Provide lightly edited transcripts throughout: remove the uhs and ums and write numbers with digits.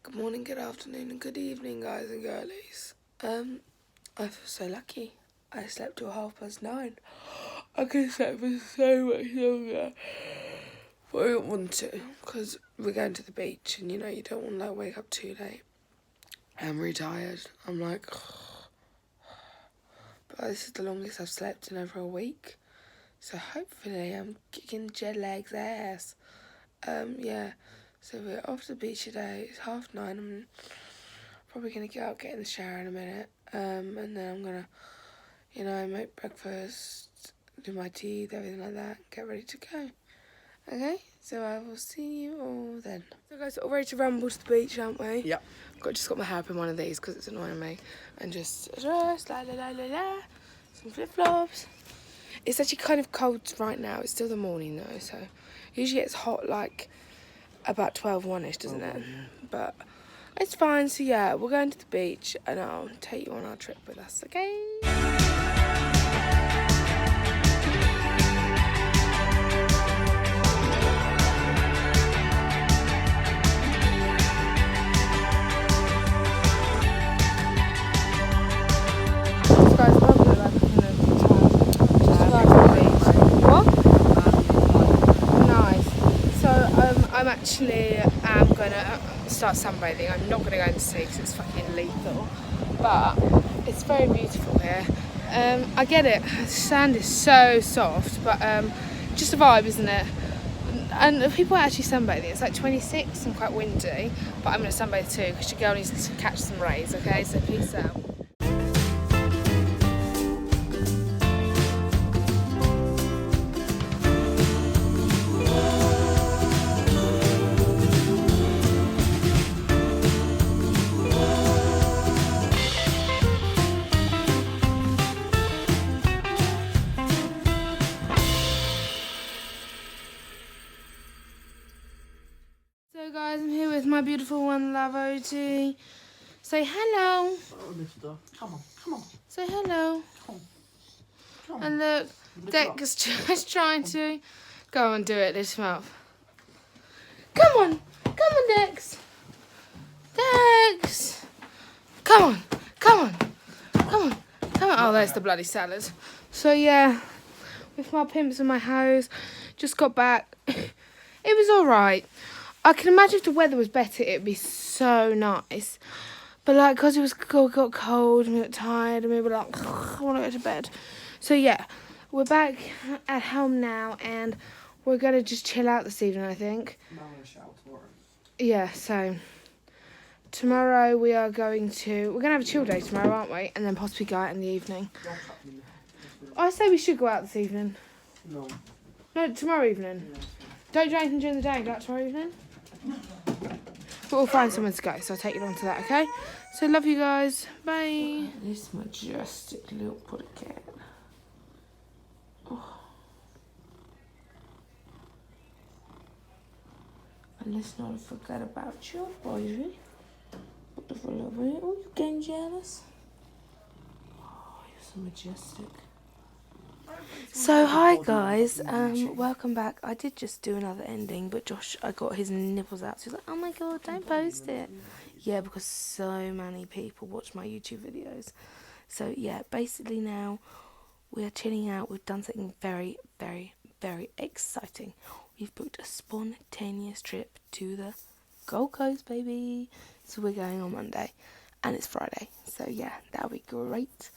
Good morning, good afternoon, and good evening, guys and girlies. I feel so lucky. I slept till 9:30. I could sleep for so much longer, but I don't want to because we're going to the beach, and you don't want to wake up too late. I'm really tired. I'm like, but this is the longest I've slept in over a week, so hopefully I'm kicking jet lag's ass. Yeah. So we're off to the beach today. It's 9:30. I'm probably gonna get in the shower in a minute. And then I'm gonna, make breakfast, do my teeth, everything like that, get ready to go. Okay, so I will see you all then. So guys, all ready to rumble to the beach, aren't we? Yep. Just got my hair up in one of these because it's annoying me. And just la la la la la, some flip flops. It's actually kind of cold right now. It's still the morning though, so usually it's hot like about 1ish, doesn't it? Yeah. But it's fine. So yeah, we're going to the beach and I'll take you on our trip with us, okay? I'm gonna start sunbathing. I'm not gonna go in the sea because it's fucking lethal, but it's very beautiful here. I get it. The sand is so soft, but just a vibe, isn't it? And people are actually sunbathing. It's like 26 and quite windy, but I'm gonna sunbathe too because your girl needs to catch some rays. Okay, so peace out. So guys, I'm here with my beautiful one, Love OG. Say hello. Oh, mister. Come on. Say hello. Come on. And look, Deck is just trying to go and do it this month. Come on, Dex. Dex. Come on. Oh, there's the bloody salad. So yeah, with my pimps and my hoes, just got back. It was alright. I can imagine if the weather was better, it'd be so nice. But like, because it got cold and we got tired and we were like, I want to go to bed. So yeah, we're back at home now and we're going to just chill out this evening, I think. Now I'm going to shout tomorrow. Yeah, so tomorrow we're going to have a chill day tomorrow, aren't we? And then possibly go out in the evening. I say we should go out this evening. No, tomorrow evening. Yeah. Don't do anything during the day, go out tomorrow evening. But we'll find somewhere to go, so I'll take you on to that, okay? So love you guys. Bye. This majestic little potty cat. Oh. And let's not forget about your boys. Beautiful little boy. Oh, you getting jealous? Oh, you're so majestic. So hi guys, welcome back. I did just do another ending, but Josh, I got his nipples out, so he's like, oh my god, don't post it. Yeah, because so many people watch my YouTube videos. So yeah, basically now we are chilling out. We've done something very, very, very exciting. We've booked a spontaneous trip to the Gold Coast, baby. So we're going on Monday, and it's Friday. So yeah, that'll be great.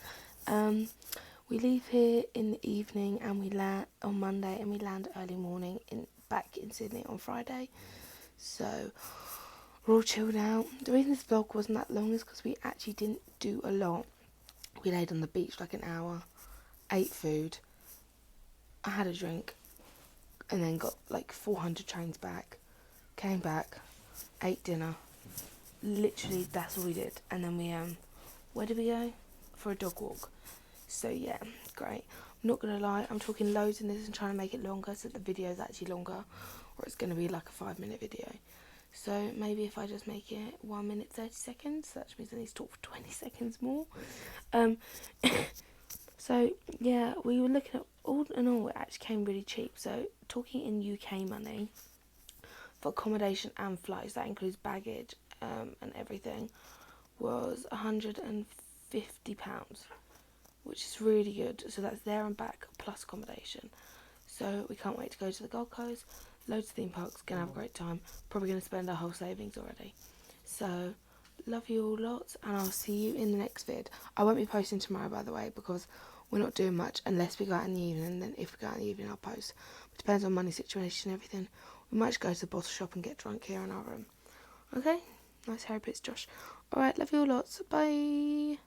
We leave here in the evening and we land on Monday and we land early morning back in Sydney on Friday. So we're all chilled out. The reason this vlog wasn't that long is because we actually didn't do a lot. We laid on the beach like an hour, ate food, I had a drink, and then got like 400 trains back, came back, ate dinner. Literally, that's all we did. And then we, where did we go? For a dog walk. So yeah, great. I'm not gonna lie, I'm talking loads in this and trying to make it longer so that the video is actually longer, or it's gonna be like a 5-minute video. So maybe if I just make it 1 minute 30 seconds, that means I need to talk for 20 seconds more. So yeah, we were looking at, all in all, it actually came really cheap. So talking in UK money, for accommodation and flights, that includes baggage, and everything was £150, which is really good. So that's there and back plus accommodation. So we can't wait to go to the Gold Coast. Loads of theme parks, gonna have a great time. Probably gonna spend our whole savings already. So love you all lots, and I'll see you in the next vid. I won't be posting tomorrow, by the way, because we're not doing much unless we go out in the evening. Then if we go out in the evening, I'll post. It depends on money situation and everything. We might just go to the bottle shop and get drunk here in our room. Okay? Nice Harry Pitts, Josh. Alright, love you all lots. Bye.